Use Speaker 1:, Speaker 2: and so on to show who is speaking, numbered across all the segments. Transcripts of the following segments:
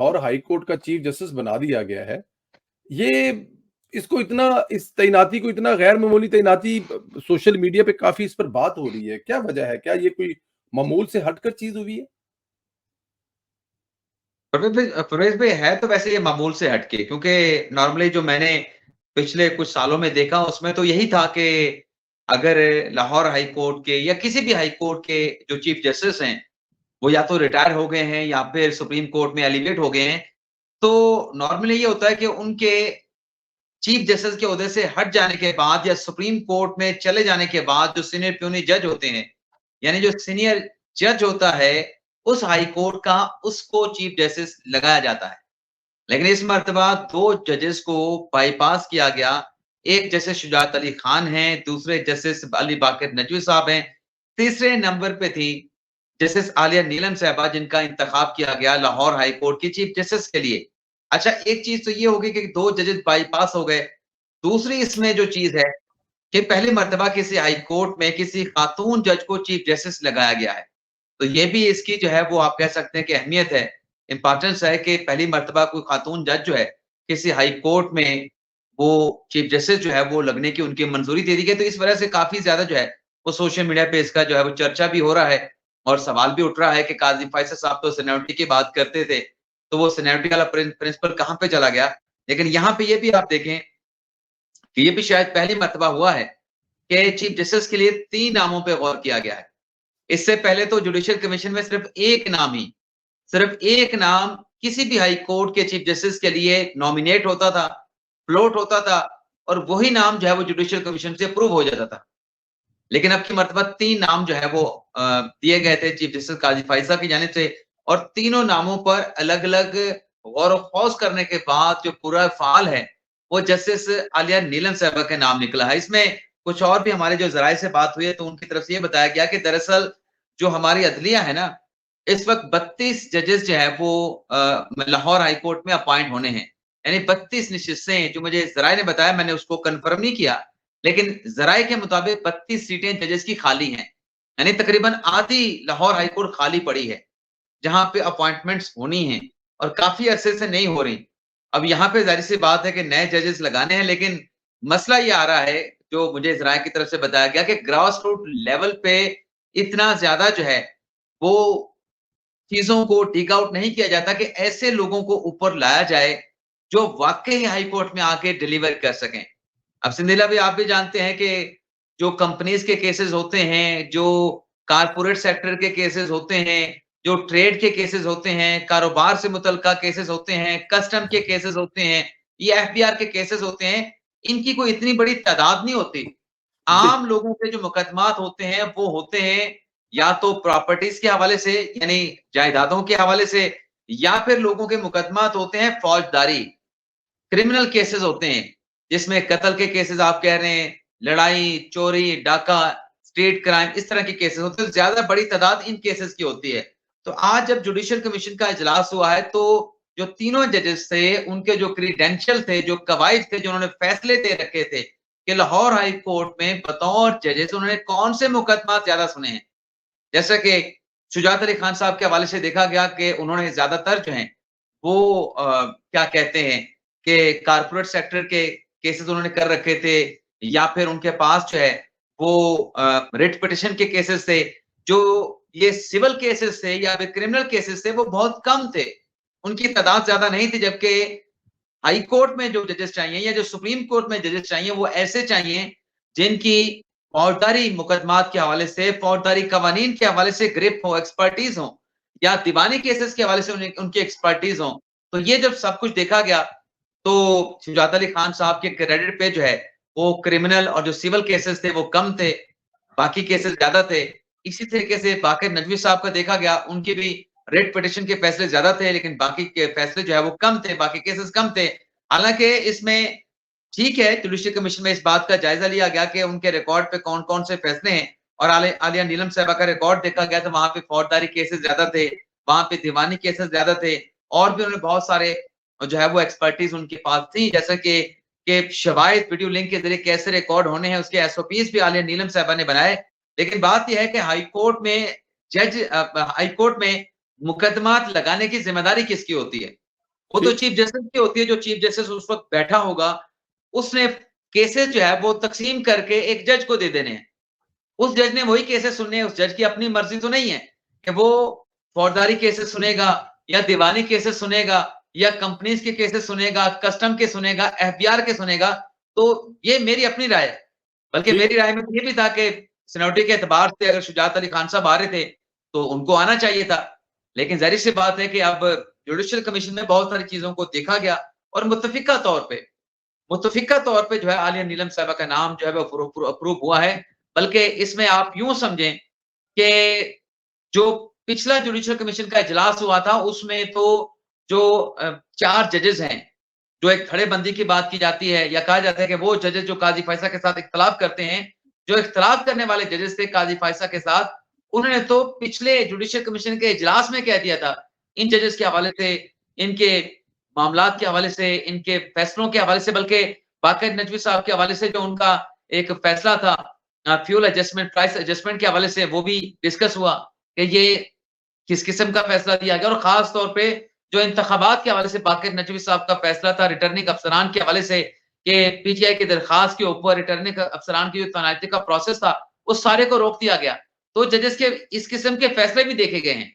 Speaker 1: और high court का chief justice बना दिया गया है, ये इसको इतना इस तैनाती को इतना गैर मामूली तैनाती सोशल मीडिया पे काफ़ी इस पर बात हो रही है। क्या वजह है? क्या ये कोई मामूल से हटकर चीज़ हुई है?
Speaker 2: परवेज़ भाई है तो वैसे ये मामूल से हटके, क्योंकि नॉर्मली जो मैंने पिछले कुछ सालों में देखा उसमें तो यही था कि अगर लाहौर हाई कोर्ट के या किसी भी हाई कोर्ट के जो चीफ जस्टिस हैं, वो या तो रिटायर हो गए हैं या फिर सुप्रीम कोर्ट में एलिवेट हो गए हैं, तो नॉर्मली ये होता है कि उनके चीफ जस्टिस के ओहदे से हट जाने के बाद या सुप्रीम कोर्ट में चले जाने के बाद जो सीनियर प्यूनी जज होते हैं, यानी जो सीनियर जज होता है उस हाई कोर्ट का, उसको चीफ जस्टिस लगाया जाता है। लेकिन इस मर्तबा 2 जजेस को बाईपास किया गया। एक जस्टिस शुजात अली खान हैं, दूसरे जस्टिस अली बाकर नजवी साहब हैं, तीसरे नंबर पे थी जस्टिस आलिया नीलम साहिबा, जिनका इंतखाब किया गया लाहौर हाई कोर्ट की चीफ जस्टिस के लिए। अच्छा, एक चीज तो ये होगी कि 2 जजेस बाईपास हो गए। दूसरी इसमें जो चीज है कि पहली मर्तबा किसी हाई कोर्ट में किसी खातून जज को चीफ जस्टिस लगाया गया है। तो ये भी इसकी जो है वो आप कह सकते हैं कि अहमियत है, इम्पोर्टेंस है कि पहली मर्तबा कोई खातून जज जो है किसी हाई कोर्ट में वो चीफ जस्टिस जो है वो लगने की उनकी मंजूरी दे दी गई। तो इस वजह से काफ़ी ज़्यादा जो है वो सोशल मीडिया पे इसका जो है वो चर्चा भी हो रहा है और सवाल भी उठ रहा है कि काज़ी फैसल साहब तो सीनियरिटी की बात करते थे, तो वो सीनियरिटी वाला प्रिंसिपल कहाँ पे चला गया? लेकिन यहाँ पे ये भी आप देखें कि ये भी शायद पहली मर्तबा हुआ है कि चीफ जस्टिस के लिए 3 नामों पे गौर किया गया है। इससे पहले तो जुडिशियल कमीशन में सिर्फ एक नाम किसी भी हाई कोर्ट के चीफ जस्टिस के लिए नॉमिनेट होता था, फ्लोट होता था और वही नाम जो है वो जुडिशियल कमीशन से अप्रूव हो जाता था। लेकिन अब की मर्तबा 3 नाम जो है वो दिए गए थे चीफ जस्टिस काजी फाइज़ साहब की जानिब से और तीनों नामों पर अलग-अलग गौर-व-ख़ौज़ करने के बाद जो पूरा फ़ाल है, वो जस्टिस आलिया नीलम साहिबा का नाम निकला है। इसमें कुछ और भी हमारे जो ज़राए से बात हुई है, तो उनकी तरफ से ये बताया गया कि दरअसल जो हमारी अदलिया है ना, इस वक़्त 32 जजेस जो है वो लाहौर हाई कोर्ट में अपॉइंट होने हैं। यानी 32 नशिस्तें जो मुझे ज़राए ने बताया, मैंने उसको कन्फर्म नहीं किया, लेकिन ज़राए के मुताबिक 32 सीटें जजेस की खाली हैं। यानी तकरीबन आधी लाहौर हाई कोर्ट खाली पड़ी है, जहाँ पे अपॉइंटमेंट्स होनी हैं और काफ़ी अरसे से नहीं हो रही। अब यहाँ पे ज़ाहिर-सी बात है कि नए जजेस लगाने हैं, लेकिन मसला ये आ रहा है, जो मुझे ज़राए की तरफ से बताया गया कि ग्रास रूट लेवल पे इतना ज़्यादा जो है, वो चीज़ों को टिक आउट नहीं किया जाता कि ऐसे लोगों को ऊपर लाया जाए, जो वाक़ई हाई कोर्ट में आके डिलीवर कर सकें। अब सिंधिला भी आप भी जानते हैं कि जो कंपनीज़ के केसेज़ होते हैं, जो कारपोरेट सेक्टर के केसेज़ होते हैं, जो ट्रेड के केसेज़ होते हैं, कारोबार से मुतल्लिका केसेज़ होते हैं, कस्टम के केसेज़ होते हैं, ये एफबीआर के केसेज़ होते हैं, इनकी कोई इतनी बड़ी तादाद नहीं होती।
Speaker 1: जी।
Speaker 2: आम लोगों के जो मुकदमात होते हैं, वो होते हैं या तो प्रॉपर्टीज़ के हवाले से यानी जायदादों के हवाले से या फिर लोगों के मुकदमात होते हैं फौजदारी, क्रिमिनल केसेज़ होते हैं, जिसमें कत्ल के केसेज़ आप कह रहे हैं, लड़ाई, चोरी, डाका, स्टेट क्राइम इस तरह के केसेज़ होते हैं, ज़्यादा बड़ी तादाद इन केसेज़ की होती है। तो आज जब जुडिशियल कमीशन का इजलास हुआ है, तो जो तीनों जजेस थे, उनके जो क्रेडेंशियल थे, जो कवायद थे, जो उन्होंने फैसले दे रखे थे कि लाहौर हाई कोर्ट में बतौर जजेस उन्होंने कौन से मुकदमात ज़्यादा सुने हैं। जैसा कि शुजात अली खान साहब के हवाले से देखा गया कि उन्होंने ज़्यादातर जो हैं, वो क्या कहते हैं कि कारपोरेट सेक्टर के केसेज़ उन्होंने कर रखे थे या फिर उनके पास जो है वो रिट पिटिशन के केसेज़ थे। जो ये सिविल केसेज़ थे या फिर क्रिमिनल केसेज़ थे, वो बहुत कम थे। उनकी तादाद ज़्यादा नहीं थी, जबकि हाई कोर्ट में जो जजेस चाहिए या जो सुप्रीम कोर्ट में जजेस चाहिए, वो ऐसे चाहिए जिनकी फौजदारी मुकदमात के हवाले से, फौजदारी कवानीन के हवाले से ग्रिप हो, एक्सपर्टीज़ हो या दीवानी केसेज़ के हवाले से उनकी एक्सपर्टीज़ हो। तो ये जब सब कुछ देखा गया, तो शुजात अली खान साहब के क्रेडिट पे जो है, वो क्रिमिनल और जो सिविल केसेज़ थे, वो कम थे, बाकी केसेज़ ज़्यादा थे। इसी तरीके से बाकर नजवी साहब का देखा गया, उनके भी रिट पिटिशन के फैसले ज़्यादा थे, लेकिन बाकी के फैसले जो है वो कम थे, बाकी केसेज़ कम थे। हालाँकि इसमें ठीक है, जुडिशियल कमीशन में इस बात का जायज़ा लिया गया कि उनके रिकॉर्ड पे कौन-कौन से फैसले हैं और आलिया नीलम साहिबा का रिकॉर्ड देखा गया तो वहाँ पे फौजदारी केसेज़ ज़्यादा थे, वहाँ पे दीवानी केसेज़ ज़्यादा थे और भी उन्होंने बहुत सारे जो है वो एक्सपर्टीज़ उनके पास थी, जैसे कि शवाहिद वीडियो लिंक के ज़रिए कैसे रिकॉर्ड होने हैं, उसके एसओपीज़ भी आलिया नीलम साहिबा ने बनाए। लेकिन बात ये है कि हाई कोर्ट में हाई कोर्ट में मुकदमात लगाने की ज़िम्मेदारी किसकी होती है? वो तो चीफ जस्टिस की होती है, जो चीफ जस्टिस उस वक्त बैठा होगा, उसने केसेस जो है वो तकसीम करके एक जज को दे देने हैं। उस जज ने वही केसेस सुनने हैं, उस जज की अपनी मर्जी तो नहीं है कि वो फौजदारी केसेस सुनेगा या दीवानी केसेस सुनेगा या कंपनीज के केसेस सुनेगा, कस्टम के सुनेगा, एफबीआर के सुनेगा। तो ये मेरी अपनी राय है। बल्कि मेरी राय में तो ये भी था कि सीनियरिटी के एतबार से अगर शुजात अली खान साहब आ रहे थे, तो उनको आना चाहिए था। लेकिन ज़ाहिर-सी बात है कि अब जुडिशियल कमीशन में बहुत सारी चीज़ों को देखा गया और मुत्तफ़िका तौर पे जो है आलिया नीलम साहिबा का नाम जो है वो अप्रूव हुआ है। बल्कि इसमें आप यूँ समझें कि जो पिछला जुडिशियल कमीशन का इजलास हुआ था, उसमें तो जो 4 जजेस हैं, जो एक खड़ेबंदी की बात की जाती है या कहा जाता है कि वो जजेस जो काज़ी फ़ैज़ा के साथ इख्तिलाफ़ करते हैं, जो इख्तिलाफ़ करने वाले जजेस थे काज़ी फ़ैज़ा के साथ, उन्होंने तो पिछले जुडिशियल कमीशन के इजलास में कह दिया था, इन जजेस के हवाले से, इनके मामलात के हवाले से, इनके फैसलों के हवाले से, बल्कि बाक़िर नज़वी साहब के हवाले से जो उनका एक फैसला था फ्यूल एडजस्टमेंट, प्राइस एडजस्टमेंट के हवाले से, वो भी डिस्कस हुआ कि ये किस किस्म का फैसला दिया गया और ख़ास तौर पे जो इंतखाबात के हवाले से बाक़िर नज़वी साहब का फैसला था रिटर्निंग अफ़सरान के हवाले से कि पीटीआई की दरख़्वास्त के ऊपर रिटर्निंग अफ़सरान की जो तैनाती का प्रोसेस था, उस सारे को रोक दिया गया। तो जजेस के इस किस्म के फैसले भी देखे गए हैं।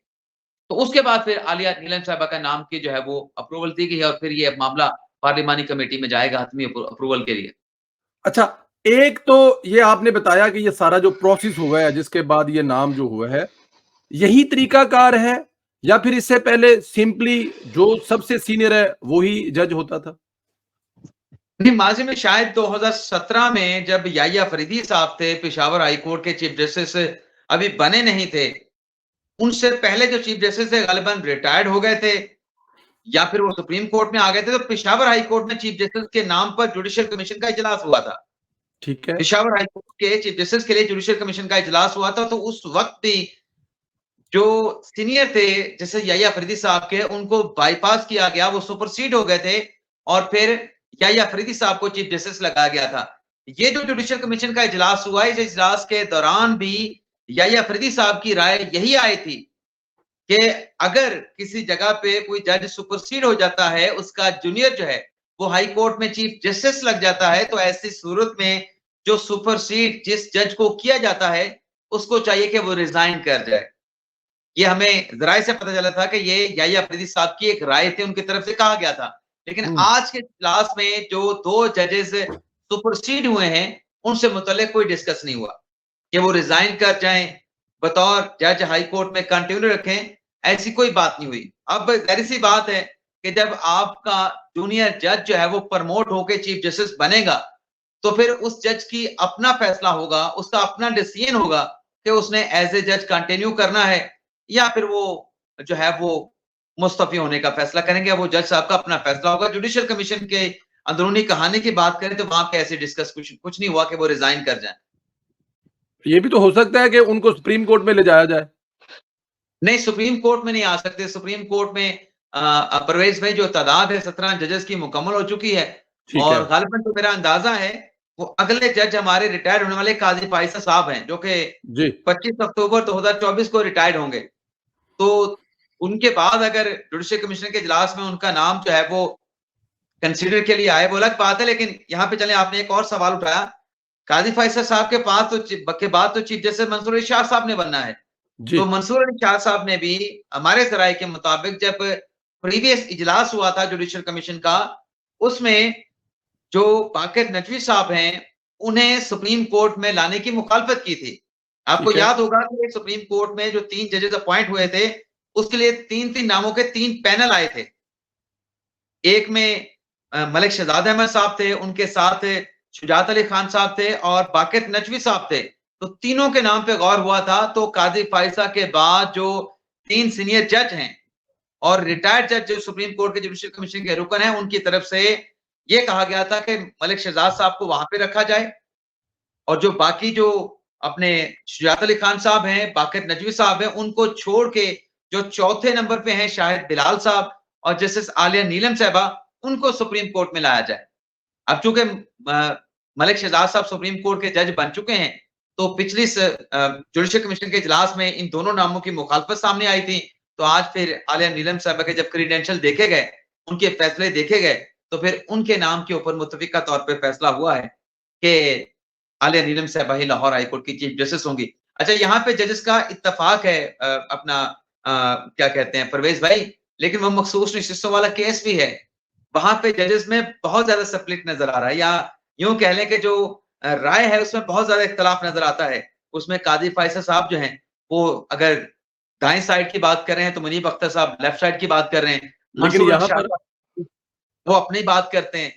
Speaker 2: तो उसके बाद फिर आलिया नीलम साहिबा का नाम की जो है वो अप्रूवल दी गई है और फिर ये मामला पार्लिमानी कमेटी में जाएगा हतमी अप्रूवल के लिए।
Speaker 1: अच्छा, एक तो ये आपने बताया कि ये सारा जो प्रोसेस हुआ है जिसके बाद ये नाम जो हुआ है, यही तरीकाकार है या फिर इससे पहले सिंपली जो सबसे सीनियर है वो ही जज होता था?
Speaker 2: नहीं, माज़ी में शायद 2017 में जब याहिया फरीदी साहब थे, पेशावर हाई कोर्ट के चीफ जस्टिस अभी बने नहीं थे, उनसे पहले जो चीफ जस्टिस थे गालिबन रिटायर्ड हो गए थे या फिर वो सुप्रीम कोर्ट में आ गए थे, तो पेशावर हाई कोर्ट में चीफ जस्टिस के नाम पर जुडिशियल कमीशन का इजलास हुआ था।
Speaker 1: ठीक है।
Speaker 2: पेशावर हाई कोर्ट के चीफ जस्टिस के लिए जुडिशियल कमीशन का इजलास हुआ था, तो उस वक्त भी जो सीनियर थे, जैसे याहिया फरीदी साहब के, उनको बाईपास किया गया, वो सुपरसीड हो गए थे और फिर याहिया फरीदी साहब को चीफ जस्टिस लगाया गया था। ये जो जुडिशियल कमीशन का इजलास हुआ, इस इजलास के दौरान भी याहिया फरीदी साहब की राय यही आई थी कि अगर किसी जगह पे कोई जज सुपरसीड हो जाता है, उसका जूनियर जो है, वो हाई कोर्ट में चीफ जस्टिस लग जाता है, तो ऐसी सूरत में जो सुपरसीड जिस जज को किया जाता है, उसको चाहिए कि वो रिज़ाइन कर जाए। ये हमें ज़राए से पता चला था कि ये याहिया फरीदी साहब की एक राय थी, उनकी तरफ से कहा गया था। लेकिन
Speaker 1: हुँ।
Speaker 2: आज के इजलास में जो 2 जजेस सुपरसीड हुए हैं, उनसे मुतल्लिक कोई डिस्कस नहीं हुआ कि वो रिज़ाइन कर जाएँ, बतौर जज हाई कोर्ट में कंटिन्यू रखें, ऐसी कोई बात नहीं हुई। अब ज़ाहिर-सी बात है कि जब आपका जूनियर जज जो है वो प्रमोट होके चीफ जस्टिस बनेगा, तो फिर उस जज की अपना फैसला होगा, उसका अपना डिसीजन होगा कि उसने एज़ ए जज कंटिन्यू करना है या फिर वो जो है वो मुस्तफ़ी होने का फैसला करेंगे। वो जज साहब का अपना फैसला होगा। जुडिशियल कमीशन के अंदरूनी कहानी की बात करें तो वहाँ पे ऐसे डिस्कस कुछ नहीं हुआ कि वो रिज़ाइन कर जाएँ।
Speaker 1: ये भी तो हो सकता है कि उनको सुप्रीम कोर्ट में ले जाया जाए।
Speaker 2: नहीं, सुप्रीम कोर्ट में नहीं आ सकते। सुप्रीम कोर्ट में परवेज़ भाई जो तादाद है 17 जजेस की मुकम्मल हो चुकी है
Speaker 1: ठीक है।
Speaker 2: और ग़ालिबन जो मेरा अंदाज़ा है, वो अगले जज हमारे रिटायर होने वाले काज़ी फ़ाइज़ा साहब हैं, जो कि
Speaker 1: जी।
Speaker 2: 25 अक्टूबर 2024 को रिटायर्ड होंगे। तो उनके बाद अगर जुडिशियल कमीशन के इजलास में उनका नाम जो है वो कंसीडर के लिए आए, वो अलग बात है। लेकिन यहाँ पे चलें, आपने एक और सवाल उठाया। काज़ी फ़ैसल साहब के पास तो के बाद तो चीफ जस्टिस मंसूर अली शाह साहब ने बनना है।
Speaker 1: जी।
Speaker 2: तो मंसूर अली शाह साहब ने भी हमारे ज़राए के मुताबिक जब प्रीवियस इजलास हुआ था जुडिशियल कमीशन का, उसमें जो बाक़िर नज़वी साहब हैं, उन्हें सुप्रीम कोर्ट में लाने की मुखालफत की थी। आपको
Speaker 1: ठीक है।
Speaker 2: याद होगा कि सुप्रीम कोर्ट में जो 3 जजेस अपॉइंट हुए थे, उसके लिए 3-3 नामों के 3 पैनल आए थे। एक में मलिक शहजाद अहमद साहब थे, उनके साथ शुजात अली खान साहब थे और बाक़िर नज़वी साहब थे। तो तीनों के नाम पे गौर हुआ था, तो काज़ी फ़ाइज़ा के बाद जो 3 सीनियर जज हैं और रिटायर्ड जज जो सुप्रीम कोर्ट के जुडिशियल कमीशन के रुकन हैं, उनकी तरफ से ये कहा गया था कि मलिक शहजाद साहब को वहाँ पे रखा जाए और जो बाकी जो अपने शुजात अली खान साहब हैं, बाक़िर नज़वी साहब हैं, उनको छोड़ के जो चौथे नंबर पे हैं शाहिद बिलाल साहब और जस्टिस आलिया नीलम साहिबा, उनको सुप्रीम कोर्ट में लाया जाए। अब चूँकि मलिक शहजाद साहब सुप्रीम कोर्ट के जज बन चुके हैं, तो पिछली जुडिशियल कमीशन के इजलास में इन दोनों नामों की मुखालफत सामने आई थी। तो आज फिर आलिया नीलम साहिबा के जब क्रेडेंशियल देखे गए, उनके फैसले देखे गए, तो फिर उनके नाम के ऊपर मुत्तफ़िक़ा तौर पे फैसला हुआ है कि आलिया नीलम साहिबा ही लाहौर हाई कोर्ट की चीफ जस्टिस होंगी। अच्छा, यहाँ पे जजेस का इत्तेफ़ाक है, अपना क्या कहते हैं परवेज़ भाई, लेकिन वो मखसूस नशिस्तों वाला केस भी है। वहाँ पे जजेस में बहुत ज़्यादा स्प्लिट नज़र आ रहा है, या यूँ कह लें कि जो राय है उसमें बहुत ज़्यादा इख्तिलाफ़ नज़र आता है। उसमें काज़ी फ़ैसल साहब जो हैं, वो अगर दाएँ साइड की बात कर रहे हैं तो मुनीब अख्तर साहब लेफ्ट साइड की बात कर रहे हैं।
Speaker 1: लेकिन
Speaker 2: मंसूर अली
Speaker 1: यहाँ
Speaker 2: शाह
Speaker 1: पर
Speaker 2: साहब वो अपनी बात करते हैं।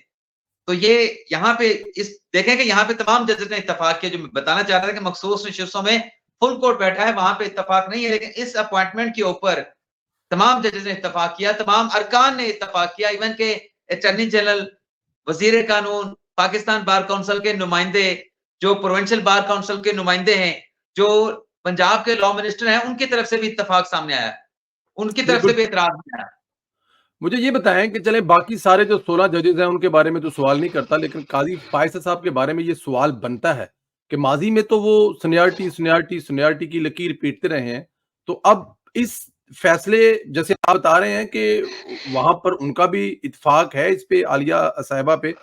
Speaker 2: तो ये यहाँ पे इस देखें कि यहाँ पे तमाम जजेस ने इत्तेफ़ाक किया। जो मैं बताना चाह रहा था कि मखसूस नशिस्तों में फुल कोर्ट बैठा है, वहाँ पे इत्तेफ़ाक नहीं है, लेकिन इस अपॉइंटमेंट के ऊपर तमाम जजेस ने इत्तेफ़ाक किया, तमाम अरकान ने इत्तेफ़ाक किया, इवन के अटॉर्नी जनरल, वज़ीर कानून, पाकिस्तान बार काउंसिल के नुमाइंदे, जो प्रोविंशियल बार काउंसिल के नुमाइंदे हैं, जो पंजाब के लॉ मिनिस्टर हैं, उनकी तरफ से भी इत्तेफ़ाक सामने आया। उनकी तरफ से
Speaker 1: बिल्कुल,
Speaker 2: भी एतराज़ नहीं आया।
Speaker 1: मुझे ये बताएँ कि चलें बाकी सारे जो 16 जजेस हैं उनके बारे में तो सवाल नहीं करता, लेकिन काज़ी फ़ायज़ साहब के बारे में ये सवाल बनता है कि माज़ी में तो वो सीनियरिटी की लकीर पीटते रहे हैं। तो अब इस फैसले जैसे आप बता रहे हैं कि वहाँ पर उनका भी इत्तेफ़ाक है इस पे आलिया साहिबा पे,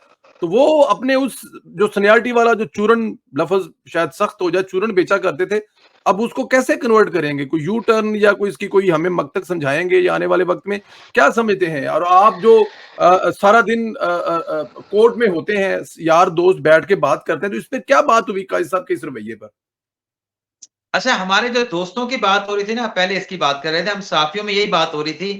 Speaker 1: तो वो अपने उस जो सीनियरिटी वाला जो चूरन लफ़्ज़ शायद सख्त हो जाए, चूरन बेचा करते थे, अब उसको कैसे कन्वर्ट करेंगे? कोई यू टर्न या कोई इसकी कोई हमें मकसद समझाएँगे या आने वाले वक़्त में क्या समझते हैं? और आप जो सारा दिन कोर्ट में होते हैं, यार दोस्त बैठ के बात करते हैं, तो इस पे क्या बात हुई काज़ी साहब के इस रवैये पर?
Speaker 2: अच्छा, हमारे जो दोस्तों की बात हो रही थी ना, पहले इसकी बात कर रहे थे, हम साथियों में यही बात हो रही थी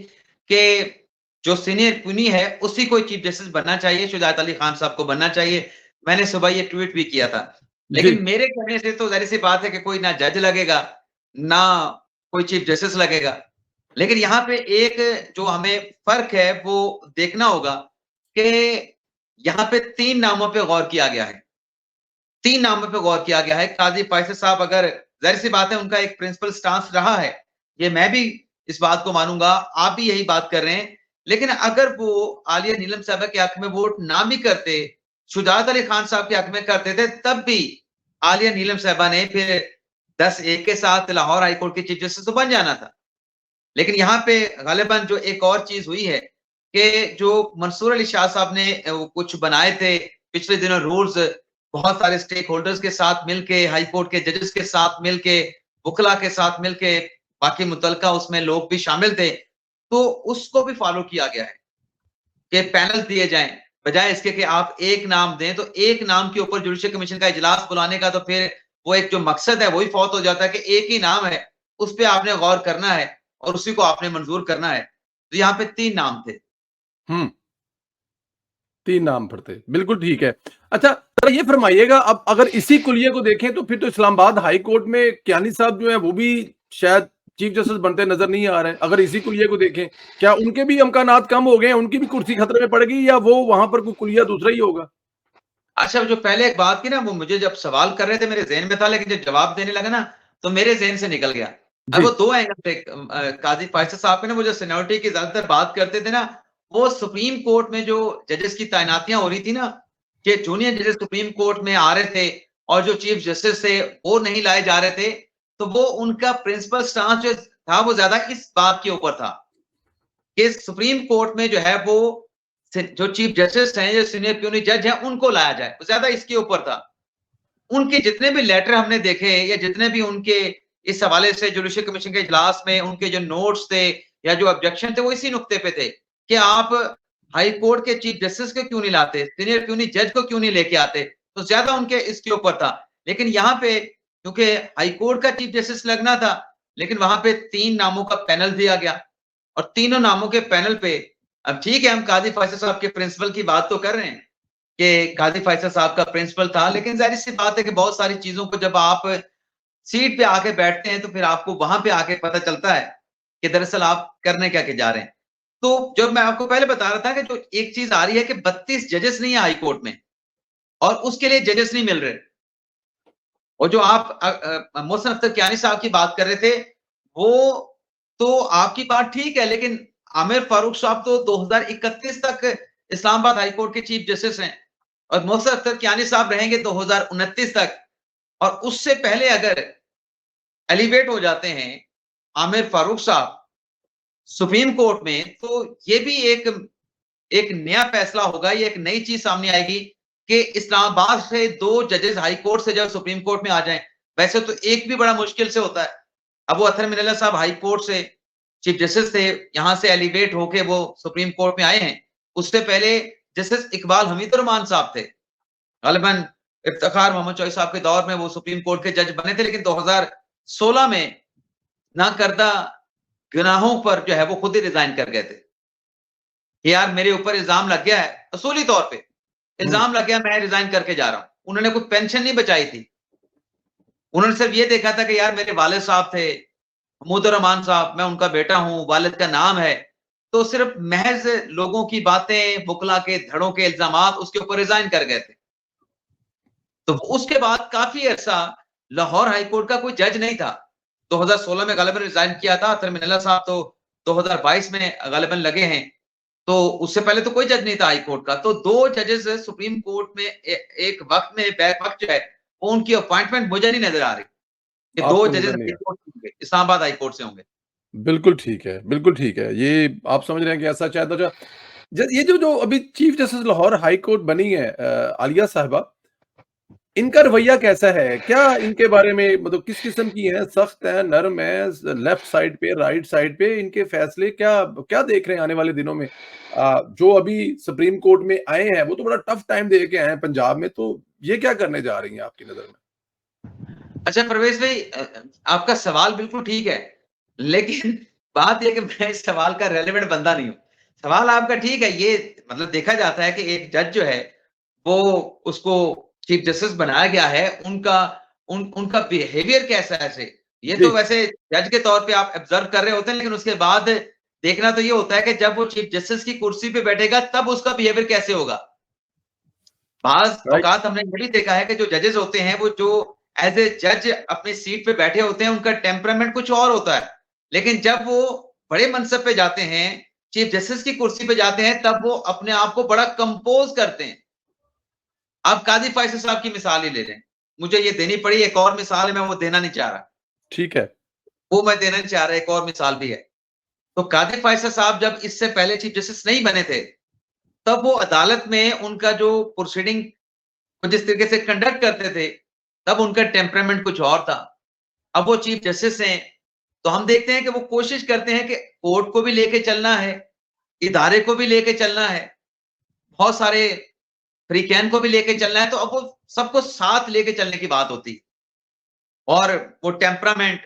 Speaker 2: कि जो सीनियर कुनी है, उसी को चीफ जस्टिस बनना चाहिए, शुजात अली खान साहब को बनना चाहिए। मैंने सुबह ये ट्वीट भी किया था।
Speaker 1: जी।
Speaker 2: लेकिन मेरे कहने से तो ज़ाहिर-सी बात है कि कोई ना जज लगेगा, ना कोई चीफ जस्टिस लगेगा। लेकिन यहाँ पे एक जो हमें फ़र्क है, वो देखना होगा कि यहाँ पे 3 नामों पे गौर किया गया है। 3 नामों पे गौर किया गया है। काज़ी फैसल साहब, अगर ज़ाहिर-सी बात है उनका एक प्रिंसिपल स्टांस रहा है। ये मैं भी इस बात को मानूँगा, आप भी यही बात कर रहे हैं। लेकिन अगर वो आलिया नीलम साहिबा के हक में वोट ना भी करते, शुजात अली खान साहब के हक में करते थे, तब भी आलिया नीलम साहिबा ने फिर 10-1 के साथ लाहौर हाई कोर्ट की चीफ जस्टिस तो बन जाना था। लेकिन यहाँ पे ग़ालिबन जो एक और चीज़ हुई है कि जो मंसूर अली शाह साहब ने वो कुछ बनाए थे पिछले दिनों रूल्स, बहुत सारे स्टेक होल्डर्स के साथ मिलके, हाई कोर्ट के जजेस के साथ मिलके, वुकला के साथ मिलके, बाकी मुतल्लिका उसमें लोग भी शामिल थे। तो उसको भी फॉलो किया गया है कि पैनल दिए जाएँ। बजाए इसके कि आप एक नाम दें, तो एक नाम के ऊपर जुडिशल कमीशन का इजलास बुलाने का तो फिर वो एक जो मकसद है, वही फ़ौत हो जाता है कि एक ही नाम है, उस पे आपने गौर करना है और उसी को आपने मंज़ूर करना है। तो यहाँ पे 3 नाम थे।
Speaker 1: हुँ, 3 नाम पर थे। बिल्कुल ठीक है। अच्छा, ज़रा ये फ़रमाइएगा अब अगर इसी कुलिये को देखें तो फिर तो इस्लामाबाद हाई कोर्ट में कियानी साहब जो हैं वो भी शायद चीफ जस्टिस बनते नज़र नहीं आ रहे हैं। अगर इसी कुलिये को देखें, क्या उनके भी इम्कानात कम हो गए हैं? उनकी भी कुर्सी खतरे में पड़ गई या वो वहाँ पर कोई कुलिया दूसरा ही होगा?
Speaker 2: अच्छा, जो पहले एक बात की ना, वो मुझे जब सवाल कर रहे थे मेरे ज़हन में था, लेकिन जब जवाब देने लगा ना, तो मेरे ज़हन से निकल गया। अब
Speaker 1: जी।
Speaker 2: वो 2 एंगल थे। काज़ी फैसल साहब के ना, वो जो सीनियरिटी की ज़्यादातर बात करते थे ना, वो सुप्रीम कोर्ट में जो जजेस की तैनातियाँ हो रही थी ना, कि जूनियर जजेस सुप्रीम कोर्ट में आ रहे थे और जो चीफ जस्टिस थे, वो नहीं लाए जा रहे थे, तो वो उनका प्रिंसिपल स्टांस जो था, वो ज़्यादा इस बात के ऊपर था कि सुप्रीम कोर्ट में जो है वो जो चीफ जस्टिस हैं, जो सीनियर प्यूनी जज हैं, उनको लाया जाए। वो ज़्यादा इसके ऊपर था। उनके जितने भी लेटर हमने देखे या जितने भी उनके इस हवाले से जुडिशल कमीशन के इजलास में उनके जो नोट्स थे या जो ऑब्जेक्शन थे, वो इसी नुक्ते पे थे कि आप हाई कोर्ट के चीफ जस्टिस को क्यों नहीं लाते, सीनियर प्यूनी जज को क्यों नहीं लेके आते, तो ज्यादा उनके इसके ऊपर था। लेकिन यहाँ पे क्योंकि हाई कोर्ट का चीफ जस्टिस लगना था, लेकिन वहां पे 3 नामों का पैनल दिया गया और तीनों नामों के पैनल पे, अब ठीक है हम काजी फैसल साहब के प्रिंसिपल की बात तो कर रहे हैं कि काजी फैसल साहब का प्रिंसिपल था, लेकिन ज़ाहिर सी बात है कि बहुत सारी चीज़ों को जब आप सीट पे आके बैठते हैं, तो फिर आपको वहाँ पे आके पता चलता है कि दरअसल आप करने क्या के जा रहे हैं। तो जब मैं आपको पहले बता रहा था कि जो एक चीज़ आ रही है कि 32 जजेस नहीं है हाई कोर्ट में और उसके लिए जजेस नहीं मिल रहे। और जो आप मोहसिन अख्तर कियानी साहब की बात कर रहे थे, वो तो आपकी बात ठीक है, लेकिन आमिर फारूक साहब तो 2031 तक इस्लामाबाद हाई कोर्ट के चीफ जस्टिस हैं और मोहसिन अख्तर कियानी साहब रहेंगे 2029 तक। और उससे पहले अगर एलिवेट हो जाते हैं आमिर फारूक साहब सुप्रीम कोर्ट में, तो ये भी एक एक नया फैसला होगा, ये एक नई चीज सामने आएगी कि इस्लामाबाद से 2 जजेस हाई कोर्ट से जब सुप्रीम कोर्ट में आ जाएं, वैसे तो एक भी बड़ा मुश्किल से होता है। अब वो अतहर मिनल्ला साहब हाई कोर्ट से चीफ जस्टिस थे, यहां से एलिवेट होके वो सुप्रीम कोर्ट में आए हैं। उससे पहले जस्टिस इकबाल हमीद रहमान साहब थे, गालिबन इफ्तिखार मोहम्मद चौधरी साहब के दौर में वो सुप्रीम कोर्ट के जज बने थे, लेकिन 2016 में ना करदा गुनाहों पर जो है वो खुद ही रिजाइन कर गए थे कि यार मेरे ऊपर इल्जाम लग गया है, असूली तौर पे इल्जाम लग गया, मैं रिजाइन करके जा रहा हूं। उन्होंने कोई पेंशन नहीं बचाई थी, उन्होंने सिर्फ ये देखा था कि यार मेरे वालिद साहब थे महमूद रहमान साहब, मैं उनका बेटा हूं, वालिद का नाम है, तो सिर्फ महज लोगों की बातें, बुकला के धड़ों के इल्जामात, उसके ऊपर रिजाइन कर गए थे। तो उसके बाद काफी अरसा लाहौर हाई कोर्ट का कोई जज नहीं था। 2016 में गालिबन रिजाइन किया था, अतहर मिनल्ला साहब तो 2022 में गालिबन लगे हैं। तो उससे पहले तो कोई जज नहीं था हाई कोर्ट का। तो 2 जजेस सुप्रीम कोर्ट में एक वक्त में बैक वक्त जो है, वो उनकी अपॉइंटमेंट मुझे नहीं नजर आ रही कि 2
Speaker 1: आपको
Speaker 2: जजेस
Speaker 1: नजर नहीं
Speaker 2: हाई
Speaker 1: है।
Speaker 2: कोर्ट से होंगे, इस्लामाबाद हाई कोर्ट से होंगे।
Speaker 1: बिल्कुल ठीक है, बिल्कुल ठीक है। ये आप समझ रहे हैं कि ऐसा शायद अच्छा ये जो जो अभी chief justice Lahore high court बनी है आलिया साहिबा, इनका रवैया कैसा है? क्या इनके बारे में मतलब किस किस्म की हैं? सख्त हैं, नरम हैं, लेफ्ट साइड पे, राइट साइड पे इनके फैसले क्या क्या देख रहे हैं आने वाले दिनों में? जो अभी सुप्रीम कोर्ट में आए हैं, वो तो बड़ा टफ टाइम दे के आए हैं पंजाब में, तो ये क्या करने जा रही हैं आपकी नज़र में?
Speaker 2: अच्छा परवेज भाई, आपका सवाल बिल्कुल ठीक है, लेकिन बात ये कि मैं इस सवाल का रेलेवेंट बंदा नहीं हूँ। सवाल आपका ठीक है, ये मतलब देखा जाता है कि एक जज जो है, वो उसको चीफ जस्टिस बनाया गया है, उनका बिहेवियर कैसा है ऐसे? ये तो
Speaker 1: जी,
Speaker 2: वैसे जज के तौर पे आप ऑब्जर्व कर रहे होते हैं, लेकिन उसके बाद देखना तो ये होता है कि जब वो चीफ जस्टिस की कुर्सी पे बैठेगा, तब उसका बिहेवियर कैसे होगा? बाज़
Speaker 1: राइट,
Speaker 2: औकात हमने ये भी देखा है कि जो जजेस होते हैं, वो जो एज़ ए जज अपनी सीट पे बैठे होते हैं, उनका टेम्परामेंट कुछ और होता है। लेकिन जब वो बड़े मनसब पे जाते हैं, चीफ जस्टिस की कुर्सी पे जाते हैं, तब वो अपने आप को बड़ा कंपोज़ करते हैं। आप काज़ी फ़ैसल साहब की मिसाल ही ले लें। मुझे ये देनी पड़ी, एक और मिसाल है, मैं वो देना नहीं चाह रहा।
Speaker 1: ठीक है।
Speaker 2: वो मैं देना नहीं चाह रहा, एक और मिसाल भी है। तो काज़ी फ़ैसल साहब जब इससे पहले चीफ जस्टिस नहीं बने थे, तब वो अदालत में उनका जो प्रोसीडिंग वो जिस तरीके से कंडक्ट करते थे, तब उनका टेम्परामेंट कुछ और था। अब वो चीफ जस्टिस हैं, तो हम देखते हैं कि वो कोशिश करते हैं कि कोर्ट को भी लेके चलना है, इदारे को भी लेके चलना है, बहुत सारे फ्रीकैन को भी लेके चलना है, तो अब वो सबको साथ लेके चलने की बात होती है। और वो टेम्परामेंट,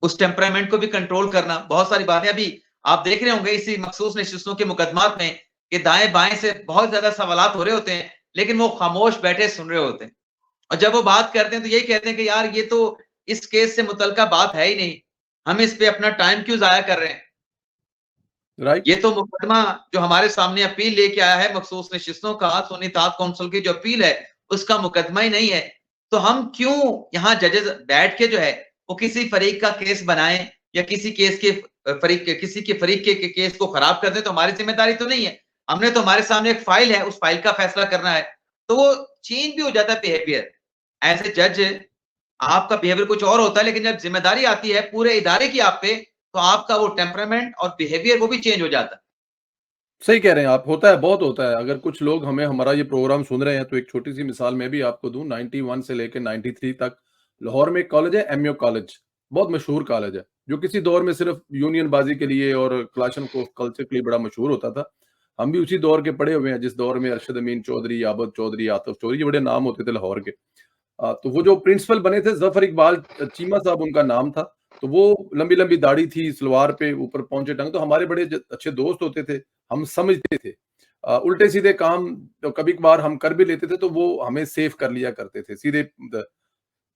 Speaker 2: उस टेम्परामेंट को भी कंट्रोल करना, बहुत सारी बातें अभी आप देख रहे होंगे इसी मखसूस नशिस्तों के मुकदमात में कि दाएं-बाएं से बहुत ज्यादा सवालात हो रहे होते हैं, लेकिन वो खामोश बैठे सुन रहे होते हैं। और जब वो बात करते हैं तो यही कहते हैं कि यार ये तो इस केस से मुतल्लिका बात है ही नहीं, हम इस पे अपना टाइम क्यों ज़ाया कर रहे हैं?
Speaker 1: राइट,
Speaker 2: ये तो मुकदमा जो हमारे सामने अपील लेके आया है मखसूस नशिस्तों का, सुन्नी ताक़ काउंसिल की जो अपील है, उसका मुकदमा ही नहीं है। तो हम क्यों यहाँ जजेस बैठ के जो है, वो किसी फरीक का केस बनाएँ या किसी केस के किसी के फरीक के केस को खराब कर दें, तो हमारी ज़िम्मेदारी तो नहीं है। हमने तो हमारे सामने एक फाइल है, उस फाइल का फैसला करना है। तो वो चेंज भी हो जाता है बिहेवियर। एज़ ए जज आपका बिहेवियर कुछ और होता है, लेकिन जब ज़िम्मेदारी आती है पूरे इदारे की आप पे, तो आपका वो टेम्परामेंट और बिहेवियर वो भी चेंज हो जाता है।
Speaker 1: सही कह रहे हैं आप, होता है, बहुत होता है। अगर कुछ लोग हमें हमारा ये प्रोग्राम सुन रहे हैं, तो एक छोटी-सी मिसाल मैं भी आपको दूँ, 91 से लेके 93 तक लाहौर में एक कॉलेज है, एमयू कॉलेज, बहुत मशहूर कॉलेज है, जो किसी दौर में सिर्फ़ यूनियनबाज़ी के लिए और क्लाशनकोफ कल्चर के लिए बड़ा मशहूर होता था। हम भी उसी दौर के पढ़े हुए हैं, जिस दौर में अरशद अमीन चौधरी, आबद चौधरी, आतिफ चौधरी, ये बड़े नाम होते थे लाहौर के। तो वो जो प्रिंसिपल बने थे ज़फ़र इकबाल चीमा साहब उनका नाम था। तो वो लंबी-लंबी दाढ़ी थी, सलवार पे ऊपर पहुँचे टंग, तो हमारे बड़े अच्छे दोस्त होते थे, हम समझते थे। उल्टे-सीधे काम तो कभी-कभार हम कर भी लेते थे, तो वो हमें सेफ कर लिया करते थे, सीधे द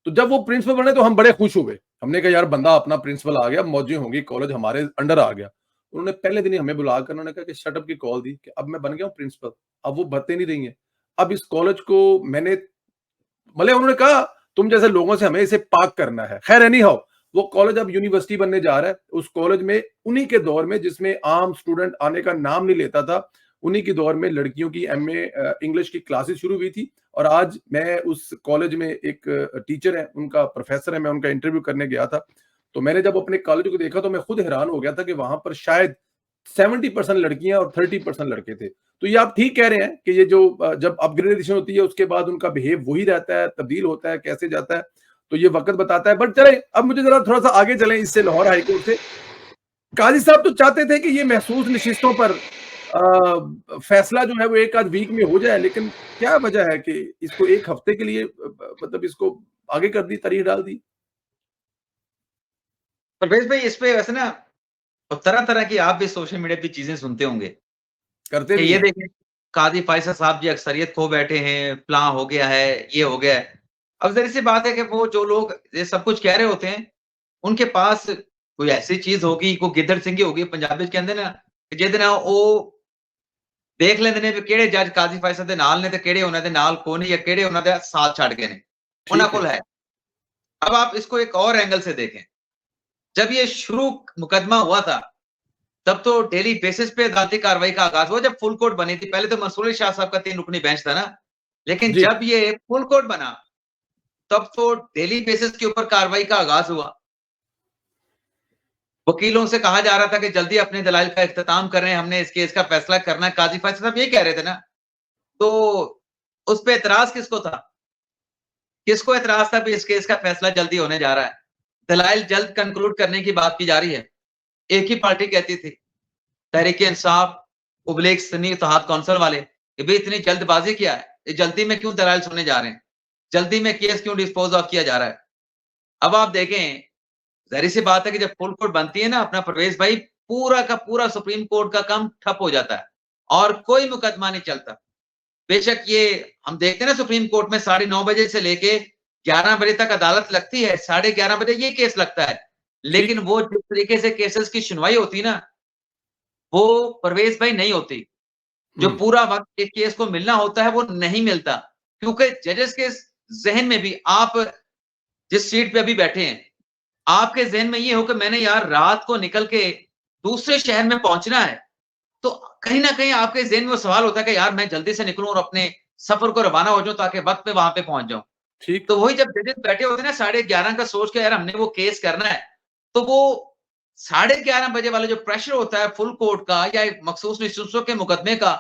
Speaker 1: तो जब वो प्रिंसिपल बने तो हम बड़े खुश हुए। हमने कहा यार बंदा अपना प्रिंसिपल आ गया, मौजें होंगी, कॉलेज हमारे अंडर आ गया। उन्होंने पहले दिन ही हमें बुलाकर उन्होंने कहा कि शट अप की कॉल दी कि अब मैं बन गया हूँ प्रिंसिपल, अब वो भर्ती नहीं रही हैं। अब इस कॉलेज को मैंने भले उन्होंने कहा तुम जैसे लोगों से हमें इसे पाक करना है। खैर एनी हाउ वो कॉलेज अब यूनिवर्सिटी बनने जा रहा है। उस कॉलेज में उन्हीं के दौर में जिसमें आम स्टूडेंट आने का नाम नहीं लेता था, उन्हीं के दौर में लड़कियों की एमए इंग्लिश की क्लासेस शुरू हुई थी और आज मैं उस कॉलेज में एक टीचर है, उनका प्रोफेसर है, मैं उनका इंटरव्यू करने गया था। तो मैंने जब अपने कॉलेज को देखा तो मैं खुद हैरान हो गया था कि वहाँ पर शायद 70% लड़कियां और 30% लड़के थे। तो ये आप ठीक कह रहे हैं कि ये जो जब अपग्रेडेशन होती है उसके बाद उनका बिहेव वही रहता है, तब्दील होता है, कैसे जाता है, तो ये वक्त बताता है। बट चले, अब मुझे जरा थोड़ा सा आगे चलें इससे, लाहौर हाईकोर्ट से। काजी साहब तो चाहते थे कि ये महसूस नशिस्तों पर फैसला जो है वो एक आध वीक में हो जाए, लेकिन क्या वजह है कि इसको एक हफ्ते के लिए मतलब इसको आगे कर दी, तारीख डाल दी?
Speaker 2: परवेज भाई, इस पे वैसे ना तरह-तरह की आप भी सोशल मीडिया पे चीज़ें सुनते होंगे
Speaker 1: करते
Speaker 2: कि
Speaker 1: भी
Speaker 2: ये
Speaker 1: हैं।
Speaker 2: देखिए काज़ी फैसल साहब जी अक्सरियत खो बैठे हैं, फलाँ हो गया है, ये हो गया है। अब ज़ाहिर-सी बात है कि वो जो लोग ये सब कुछ कह रहे होते हैं, उनके पास कोई ऐसी चीज़ होगी, कोई गिदड़ सिंगी होगी पंजाबी च कहंदे ना, जिहदे नाल ओ देख लेंदे ने भी किहड़े जज काज़ी फैसल दे नाल ने ते किहड़े उन्हां दे नाल कोई नहीं, या किहड़े उन्हां दा साथ छड्ड गए ने। उन्हां
Speaker 1: ठीक है।
Speaker 2: कोल है। अब आप इसको एक और एंगल से देखें। जब ये शुरू मुकदमा हुआ था, तब तो डेली बेसिस पे अदालती कार्रवाई का आगाज़ हुआ, जब फुल कोर्ट बनी थी। पहले तो मंसूर अली शाह साहब का 3 रुकनी बेंच था ना, लेकिन
Speaker 1: जी।
Speaker 2: जब ये फुल कोर्ट बना, तब तो डेली बेसिस के ऊपर कार्रवाई का आगाज़ हुआ। वकीलों से कहा जा रहा था कि जल्दी अपने दलाइल का इख्तिताम करें, हमने इस केस का फैसला करना है। काज़ी फैसल साहब ये कह रहे थे ना, तो उस पे एतराज़ किसको था? किसको एतराज़ था कि इस केस का फैसला जल्दी होने जा रहा है? दलाइल जल्द कंक्लूड करने की बात की जा रही है। एक ही पार्टी कहती थी, तहरीक-ए-इंसाफ, उबलीग सुन्नी इत्तेहाद कौंसिल वाले, कि भई इतनी जल्दबाज़ी क्या है? ये जल्दी में क्यों दलाइल सुनने जा रहे हैं? जल्दी में केस क्यों डिस्पोज़ ऑफ किया जा रहा है? अब आप देखें, ज़ाहिर-सी बात है कि जब फुल कोर्ट बनती है ना अपना परवेज़ भाई, पूरा का पूरा सुप्रीम कोर्ट का काम ठप हो जाता है और कोई मुकदमा नहीं चलता। बेशक ये हम देखते हैं ना सुप्रीम कोर्ट में 9:30 बजे से लेके 11 बजे तक अदालत लगती है, 11:30 बजे ये केस लगता है।
Speaker 1: ठीक।
Speaker 2: लेकिन वो जिस तरीके से केसेज़ की सुनवाई होती है ना, वो परवेज़ भाई नहीं होती। जो
Speaker 1: हुँ।
Speaker 2: पूरा वक़्त एक केस को मिलना होता है, वो नहीं मिलता। क्योंकि जजेस के ज़हन में भी, आप जिस सीट पे अभी बैठे हैं, आपके ज़हन में ये हो कि मैंने यार रात को निकल के दूसरे शहर में पहुँचना है, तो कहीं न कहीं आपके ज़हन में वो सवाल होता है कि यार मैं जल्दी से निकलूँ और अपने सफ़र को रवाना हो जाऊँ ताकि वक़्त पे वहाँ पे पहुँच जाऊँ।
Speaker 1: ठीक।
Speaker 2: तो वही जब जजेस बैठे होते हैं ना 11:30 का सोच के यार हमने वो केस करना है, तो वो 11:30 बजे वाला जो प्रेशर होता है फुल कोर्ट का या एक मखसूस निशस्तों के मुकदमे का,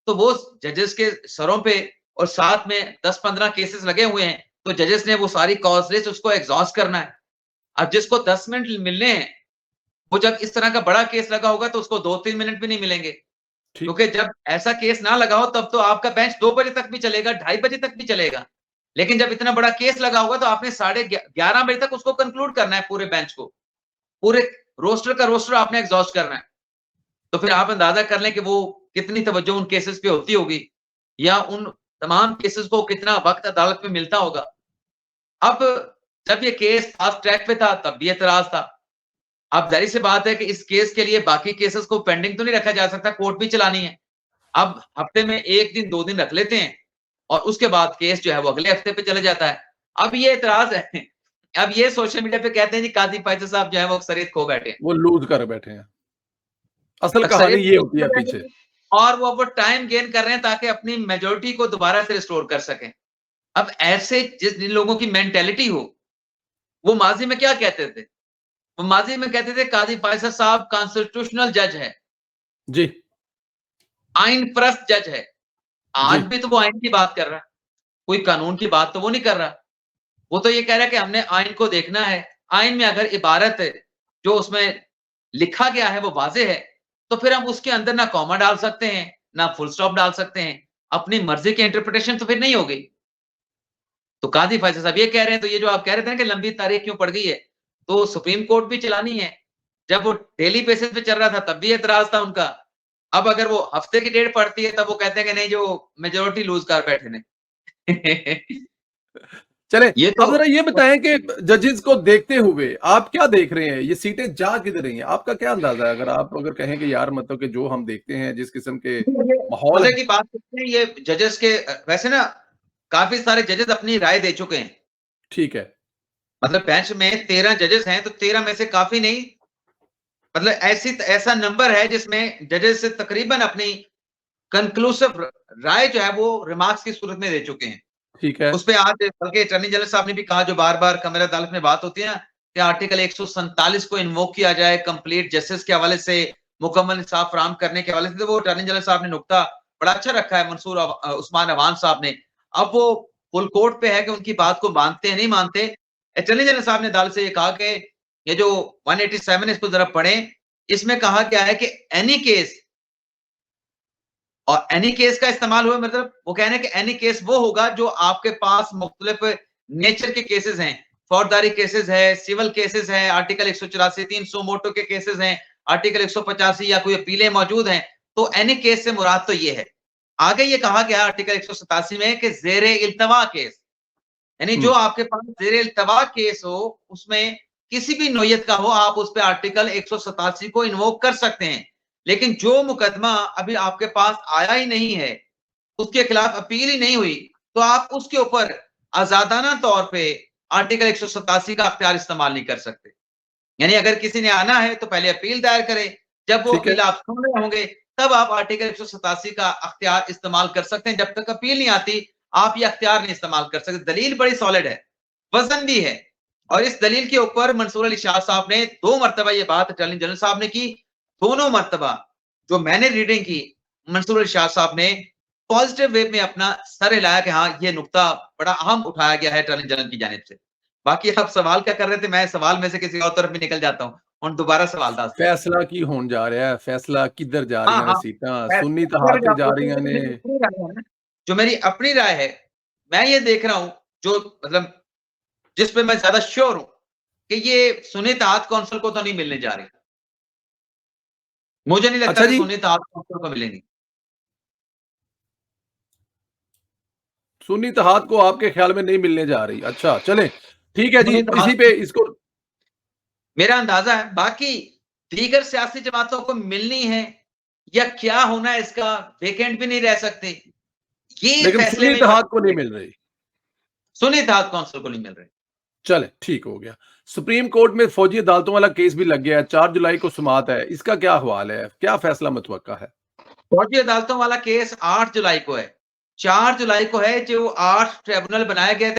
Speaker 2: तो वो जजेस के सरों पे, और साथ में 10-15 केसेस लगे हुए हैं, तो जजेस ने वो सारी कॉज़ लिस्ट उसको एग्ज़ॉस्ट करना है। अब जिसको 10 मिनट मिलने हैं, वो जब इस तरह का बड़ा केस लगा होगा तो उसको 2-3 मिनट भी नहीं मिलेंगे।
Speaker 1: ठीक।
Speaker 2: क्योंकि जब ऐसा केस ना लगा हो तब तो आपका बेंच 2 बजे तक भी चलेगा, ढाई बजे तक भी चलेगा। लेकिन जब इतना बड़ा केस लगा होगा तो आपने साढ़े 11 बजे तक उसको कंक्लूड करना है पूरे बेंच को। पूरे रोस्टर का रोस्टर आपने एग्ज़ॉस्ट करना है। तो फिर आप अंदाज़ा कर लें कि वो कितनी तवज्जो उन केसेस पे होती होगी, या उन तमाम केसेस को कितना वक़्त अदालत में मिलता होगा। अब जब ये केस फ़ास्ट ट्रैक पे था तब भी एतराज़ था। अब ज़ाहिर-सी बात है कि इस केस के लिए बाकी केसेस को पेंडिंग तो नहीं रखा जा सकता, कोर्ट भी चलानी है। अब हफ्ते में 1 दिन 2 दिन रख लेते हैं और उसके बाद केस जो है वो अगले हफ्ते पे चला जाता है। अब ये एतराज़ है, अब ये सोशल मीडिया पे कहते हैं जी काज़ी फैसल साहब जो है वो अक्सरियत खो बैठे हैं।
Speaker 1: वो लूज़ कर बैठे हैं। असल कहानी
Speaker 2: अक्सरियत
Speaker 1: ये होती है
Speaker 2: खो
Speaker 1: पीछे।
Speaker 2: और वो अब टाइम गेन कर रहे हैं ताकि अपनी मेजॉरिटी को दोबारा से रिस्टोर कर सकें। अब ऐसे जिन लोगों की मेंटालिटी हो, वो माज़ी में क्या कहते थे? वो माज़ी में कहते थे काज़ी फैसल साहब कॉन्स्टिट्यूशनल जज है,
Speaker 1: जी।
Speaker 2: आइन परस्त जज है। आज
Speaker 1: जी।
Speaker 2: भी तो वो आइन की बात कर रहा है, कोई कानून की बात तो वो नहीं कर रहा। वो तो ये कह रहा है कि हमने आइन को देखना है। आइन में अगर इबारत जो उसमें लिखा गया है वो वाज़ेह है, तो फिर हम उसके अंदर ना कॉमा डाल सकते हैं, ना फुल स्टॉप डाल सकते हैं। अपनी मर्ज़ी की इंटरप्रिटेशन तो फिर नहीं होगी। तो काज़ी फैसल साहब ये कह रहे हैं, तो ये जो आप कह रहे थे ना कि लंबी तारीख क्यों पड़ गई है, तो सुप्रीम कोर्ट भी चलानी है। जब वो डेली बेसिस पे चल रहा था तब भी एतराज़ था उनका। अब अगर वो हफ्ते की डेट पड़ती है तब वो कहते हैं कि नहीं जो मेजॉरिटी लूज़ कर बैठे ने।
Speaker 1: चलें,
Speaker 2: ये तो
Speaker 1: अब ज़रा ये बताएँ कि जजेस को देखते हुए आप क्या देख रहे हैं? ये सीटें जा किधर रही हैं? आपका क्या अंदाज़ा है? अगर कहें कि यार मतलब कि जो हम देखते हैं, जिस किस्म के माहौल
Speaker 2: मज़े
Speaker 1: है।
Speaker 2: की बात है ये जजेस के वैसे ना काफ़ी सारे जजेस अपनी राय दे चुके हैं।
Speaker 1: ठीक है।
Speaker 2: मतलब बेंच में 13 जजेस हैं, तो 13 में से काफ़ी नहीं, मतलब ऐसा नंबर है जिसमें जजेस तकरीबन अपनी कन्क्लूसिव राय जो है वो रिमार्क्स की सूरत में दे चुके हैं।
Speaker 1: ठीक है।
Speaker 2: उसपे आज बल्कि अटॉर्नी जनरल साहब ने भी कहा, जो बार-बार कमरे अदालत में बात होती है ना, कि आर्टिकल 147 को इन्वोक किया जाए कंप्लीट जस्टिस के हवाले से, मुकम्मल इंसाफ फराहम करने के हवाले से, तो वो अटॉर्नी जनरल साहब ने नुक्ता बड़ा अच्छा रखा है, मंसूर उस्मान अवान साहब ने। अब वो फुल कोर्ट पे है कि उनकी बात को मानते हैं, नहीं मानते। अटॉर्नी जनरल साहब ने अदालत से ये कहा कि ये जो 187 है इसको जरा पढ़ें, इसमें कहा गया है कि एनी केस, और एनी केस का इस्तेमाल हुआ मतलब वो कह रहे हैं कि एनी केस वो होगा जो आपके पास मुख्तलिफ नेचर के केसेस हैं, फौजदारी केसेस है, सिविल केसेस है, आर्टिकल 184, 300 मोटो के केसेस हैं, आर्टिकल 185 या कोई अपीलें मौजूद हैं, तो एनी केस से मुराद तो ये है। आगे ये कहा गया आर्टिकल 187 में कि ज़ेरे इल्तवा केस, यानी जो आपके पास ज़ेरे इल्तवा केस हो, उसमें किसी भी नौयत का हो, आप उस पे आर्टिकल 187 को इन्वोक कर सकते हैं। लेकिन जो मुकदमा अभी आपके पास आया ही नहीं है, उसके खिलाफ अपील ही नहीं हुई, तो आप उसके ऊपर आजादाना तौर पे आर्टिकल 187 का अख्तियार इस्तेमाल नहीं कर सकते। यानी अगर किसी ने आना है तो पहले अपील दायर करे, जब वो
Speaker 1: ठीक है।
Speaker 2: अपील आप सुन रहे होंगे तब आप आर्टिकल 187 का अख्तियार इस्तेमाल कर सकते हैं। जब तक अपील नहीं आती, आप ये अख्तियार नहीं इस्तेमाल कर सकते। दलील बड़ी सॉलिड है, वजन भी है, और इस दलील के ऊपर मंसूर अली शाह साहब ने 2 मरतबा ये बात अटॉर्नी जनरल साहब ने की। दोनों मरतबा जो मैंने रीडिंग की, मंसूर अली शाह साहब ने पॉजिटिव वे में अपना सर हिलाया कि हाँ, ये नुक्ता बड़ा अहम उठाया गया है अटॉर्नी जनरल की जानिब से। बाकी आप सवाल क्या कर रहे थे? मैं सवाल में से किसी और तरफ भी निकल जाता हूँ। हुण दोबारा सवाल दस दो।
Speaker 1: फैसला की होण जा रहा है, फैसला किधर जा
Speaker 2: हाँ,
Speaker 1: रही ने
Speaker 2: हाँ।
Speaker 1: सीटां,
Speaker 2: मैं
Speaker 1: सुन्नी तो
Speaker 2: अगर
Speaker 1: हाथ जा
Speaker 2: आपको
Speaker 1: रही ने।
Speaker 2: मेरी अपनी राय है ना, जो मेरी अपनी राय है, मैं ये देख रहा हूँ, जो मतलब जिस पे मैं ज़्यादा श्योर हूँ कि ये सुन्नी इत्तेहाद काउंसिल को तो नहीं मिलने जा रही। मुझे नहीं लगता
Speaker 1: अच्छा
Speaker 2: कि
Speaker 1: जी,
Speaker 2: सुन्नी इत्तेहाद काउंसिल को मिलेंगी।
Speaker 1: सुन्नी इत्तेहाद को आपके ख्याल में नहीं मिलने जा रही। अच्छा, चलें, ठीक है जी,
Speaker 2: सुन्नी
Speaker 1: इसी
Speaker 2: इत्तेहाद
Speaker 1: पे इसको
Speaker 2: मेरा अंदाजा है, बाकी दीगर सियासी जमातों को मिलनी है या क्या होना है इसका वेकेंट भी नहीं रह सकते। ये
Speaker 1: लेकिन
Speaker 2: फैसले
Speaker 1: सुन्नी
Speaker 2: में
Speaker 1: इत्तेहाद
Speaker 2: फर्क
Speaker 1: को नहीं
Speaker 2: पड़ेगा।
Speaker 1: मिल रही।
Speaker 2: सुन्नी इत्तेहाद काउंसिल को नहीं मिल रहे।
Speaker 1: चलें, ठीक हो गया। सुप्रीम कोर्ट में फौजी अदालतों वाला केस भी लग गया है, 4 जुलाई को सुमात है, इसका क्या हवाल है? क्या फैसला मुतवक्का है?
Speaker 2: फौजी अदालतों वाला केस 8 जुलाई को है। 4 जुलाई को है जो 8 ट्रिब्यूनल बनाए गए थे।